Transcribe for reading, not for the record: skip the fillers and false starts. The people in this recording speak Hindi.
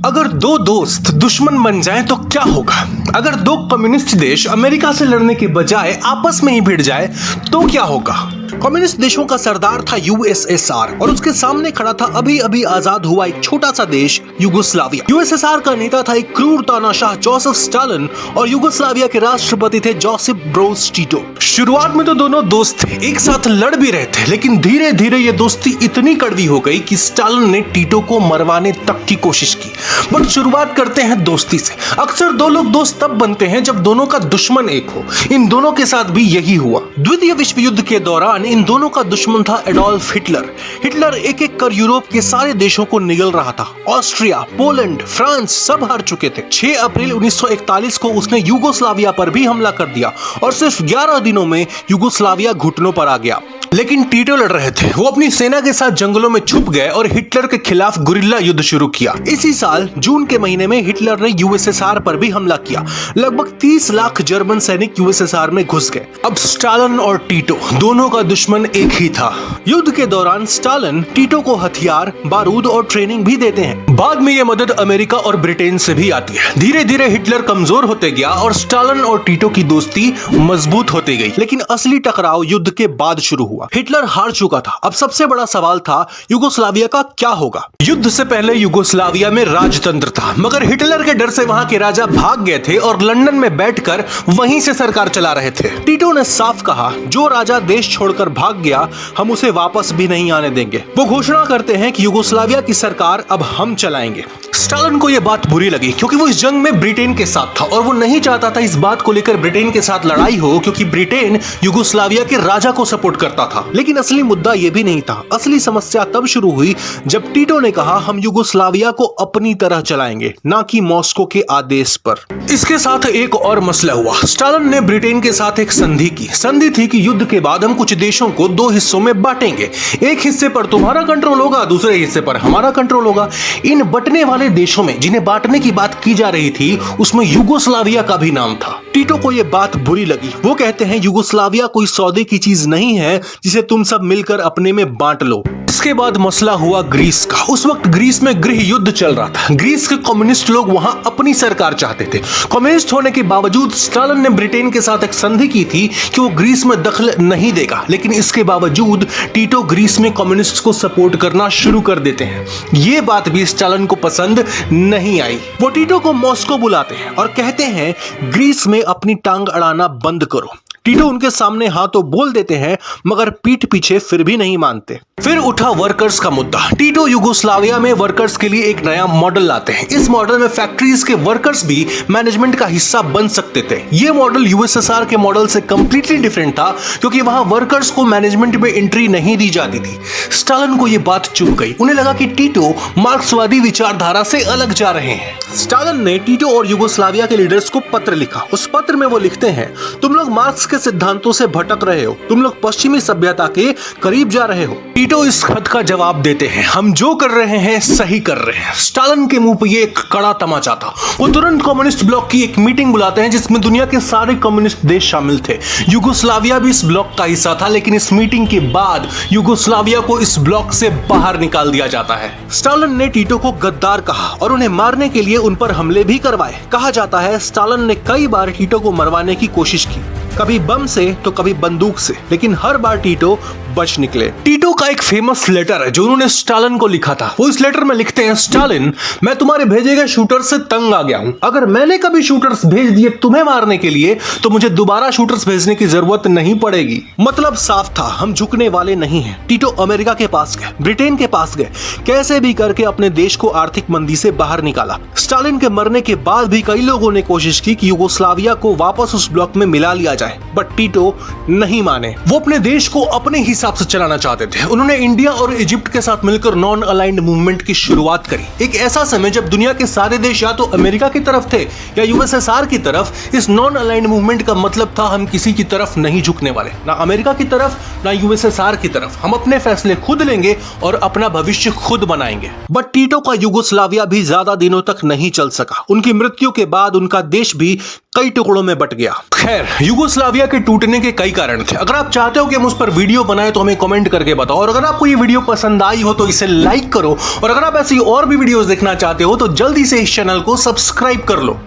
अगर दो दोस्त दुश्मन बन जाएं तो क्या होगा? अगर दो कम्युनिस्ट देश अमेरिका से लड़ने के बजाय आपस में ही भिड़ जाए तो क्या होगा? कम्युनिस्ट देशों का सरदार था यूएसएसआर और उसके सामने खड़ा था अभी अभी आजाद हुआ एक छोटा सा देश यूगोस्लाविया। यूएसएसआर का नेता था एक क्रूर तानाशाह जोसेफ स्टालिन और यूगोस्लाविया के राष्ट्रपति थे जोसेफ ब्रोज टिटो। शुरुआत में तो दोनों दोस्त थे, एक साथ लड़ भी रहे थे, लेकिन धीरे धीरे ये दोस्ती इतनी कड़वी हो गई कि स्टालिन ने टिटो को मरवाने तक की कोशिश की। बट शुरुआत करते हैं दोस्ती से। अक्सर दो लोग दोस्त तब बनते हैं जब दोनों का दुश्मन एक हो। इन दोनों के साथ भी यही हुआ। द्वितीय विश्व युद्ध के दौरान इन दोनों का दुश्मन था एडोल्फ हिटलर। हिटलर एक एक कर यूरोप के सारे देशों को निगल रहा था। ऑस्ट्रिया, पोलैंड, फ्रांस सब हार चुके थे। 6 अप्रैल 1941 को उसने यूगोस्लाविया पर भी हमला कर दिया और सिर्फ 11 दिनों में यूगोस्लाविया घुटनों पर आ गया। लेकिन टिटो लड़ रहे थे। वो अपनी सेना के साथ जंगलों में छुप गए और हिटलर के खिलाफ गुरिल्ला युद्ध शुरू किया। इसी साल जून के महीने में हिटलर ने यूएसएसआर पर भी हमला किया। लगभग 30 लाख जर्मन सैनिक यूएसएसआर में घुस गए। अब स्टालिन और टिटो दोनों का दुश्मन एक ही था। युद्ध के दौरान स्टालिन टिटो को हथियार, बारूद और ट्रेनिंग भी देते हैं। बाद में ये मदद अमेरिका और ब्रिटेन से भी आती है। धीरे धीरे हिटलर कमजोर होते गया और स्टालिन और टिटो की दोस्ती मजबूत होती गई। लेकिन असली टकराव युद्ध के बाद शुरू हुआ। हिटलर हार चुका था। अब सबसे बड़ा सवाल था यूगोस्लाविया का क्या होगा। युद्ध से पहले यूगोस्लाविया में राजतंत्र था, मगर हिटलर के डर से वहां के राजा भाग गए थे और लंदन में बैठकर वहीं से सरकार चला रहे थे। टिटो ने साफ कहा, जो राजा देश छोड़कर भाग गया हम उसे वापस भी नहीं आने देंगे। वो घोषणा करते हैं कि यूगोस्लाविया की सरकार अब हम चलाएंगे। स्टालिन को यह बात बुरी लगी क्योंकि वो इस जंग में ब्रिटेन के साथ था और वो नहीं चाहता था इस बात को लेकर ब्रिटेन के साथ लड़ाई हो, क्योंकि ब्रिटेन यूगोस्लाविया के राजा को सपोर्ट करता था। लेकिन असली मुद्दा यह भी नहीं था। असली समस्या तब शुरू हुई जब टिटो ने कहा, हम यूगोस्लाविया को अपनी तरह चलाएंगे, ना कि मॉस्को के आदेश पर। इसके साथ एक और मसला हुआ। स्टालिन ने ब्रिटेन के साथ एक संधि की। संधि थी कि युद्ध के बाद हम कुछ देशों को 2 हिस्सों में बांटेंगे। एक हिस्से पर तुम्हारा कंट्रोल होगा, दूसरे हिस्से पर हमारा कंट्रोल होगा। इन बंटने वाले देशों में जिन्हें बांटने की बात की जा रही थी उसमें यूगोस्लाविया का भी नाम था। टिटो को यह बात बुरी लगी। वो कहते हैं, यूगोस्लाविया कोई सौदे की चीज नहीं है जिसे तुम सब मिलकर अपने में बांट लो। इसके बाद मसला हुआ ग्रीस का। उस वक्त ग्रीस में गृह युद्ध चल रहा था। ग्रीस के कम्युनिस्ट लोग वहां अपनी सरकार चाहते थे। कम्युनिस्ट होने के बावजूद स्टालिन ने ब्रिटेन के साथ एक संधि की थी कि वो ग्रीस में दखल नहीं देगा। लेकिन इसके बावजूद टिटो ग्रीस में कम्युनिस्ट को सपोर्ट करना शुरू कर देते हैं। ये बात भी स्टालिन को पसंद नहीं आई। वो टिटो को मॉस्को बुलाते हैं और कहते हैं, ग्रीस में अपनी टांग अड़ाना बंद करो। टिटो उनके सामने हाँ तो बोल देते हैं, मगर पीठ पीछे फिर भी नहीं मानते। फिर उठा वर्कर्स का मुद्दा। टिटो यूगोस्लाविया में वर्कर्स के लिए एक नया मॉडल लाते हैं। इस मॉडल में फैक्ट्रीज के वर्कर्स भी मैनेजमेंट का हिस्सा बन सकते थे। यह मॉडल यूएसएसआर के मॉडल से कंप्लीटली डिफरेंट था, क्योंकि वहां वर्कर्स को मैनेजमेंट में एंट्री नहीं दी जाती थी। स्टालिन को यह बात चुभ गई। उन्हें लगा कि टिटो मार्क्सवादी विचारधारा से अलग जा रहे हैं। स्टालिन ने टिटो और यूगोस्लाविया के लीडर्स को पत्र लिखा। उस पत्र में वो लिखते हैं, तुम लोग मार्क्स के सिद्धांतों से भटक रहे हो, तुम लोग पश्चिमी सभ्यता के करीब जा रहे हो। टिटो इस खत का जवाब देते हैं, हम जो कर रहे हैं सही कर रहे हैं। स्टालिन के मुंह पे ये एक कड़ा तमाचा था। वो तुरंत कम्युनिस्ट ब्लॉक की एक मीटिंग बुलाते हैं जिसमें दुनिया के सारे कम्युनिस्ट देश शामिल थे। यूगोस्लाविया भी इस ब्लॉक का हिस्सा था, लेकिन इस मीटिंग के बाद यूगोस्लाविया को इस ब्लॉक से बाहर निकाल दिया जाता है। स्टालिन ने टिटो को गद्दार कहा और उन्हें मारने के लिए उन पर हमले भी करवाए। कहा जाता है, स्टालिन ने कई बार टिटो को मरवाने की कोशिश की, कभी बम से तो कभी बंदूक से, लेकिन हर बार टिटो बच निकले। टिटो का एक फेमस लेटर है जो उन्होंने स्टालिन को लिखा था। वो इस लेटर में लिखते हैं, स्टालिन, मैं तुम्हारे भेजे गए शूटर से तंग आ गया हूं। अगर मैंने कभी शूटर्स भेज दिए तुम्हें मारने के लिए तो मुझे दोबारा शूटर्स भेजने की जरूरत नहीं पड़ेगी। मतलब साफ था, हम झुकने वाले नहीं हैं। टिटो अमेरिका के पास गए, ब्रिटेन के पास गए, कैसे भी करके अपने देश को आर्थिक मंदी से बाहर निकाला। स्टालिन के मरने के बाद भी कई लोगों ने कोशिश की कि यूगोस्लाविया को वापस उस ब्लॉक में मिला लिया जाए, बट टिटो नहीं माने। वो अपने देश को अपने हिसाब से चलाना चाहते थे। उन्होंने इंडिया और इजिप्ट के साथ मिलकर नॉन अलाइंड मूवमेंट की शुरुआत करी। एक ऐसा समय जब दुनिया के सारे देश या तो अमेरिका की तरफ थे या यूएसएसआर की तरफ। इस नॉन अलाइंड मूवमेंट का मतलब था, हम किसी की तरफ नहीं झुकने वाले, ना अमेरिका की तरफ ना यूएसएसआर की तरफ। हम अपने फैसले खुद लेंगे और अपना भविष्य खुद बनाएंगे। बट टिटो का यूगोस्लाविया भी ज्यादा दिनों तक नहीं चल सका। उनकी मृत्यु के बाद उनका देश भी कई टुकड़ों में बट गया। खैर, युगोस्लाविया के टूटने के कई कारण थे। अगर आप चाहते हो कि हम उस पर वीडियो बनाए तो हमें कमेंट करके बताओ, और अगर आपको ये वीडियो पसंद आई हो तो इसे लाइक करो, और अगर आप ऐसी और भी वीडियोस देखना चाहते हो तो जल्दी से इस चैनल को सब्सक्राइब कर लो।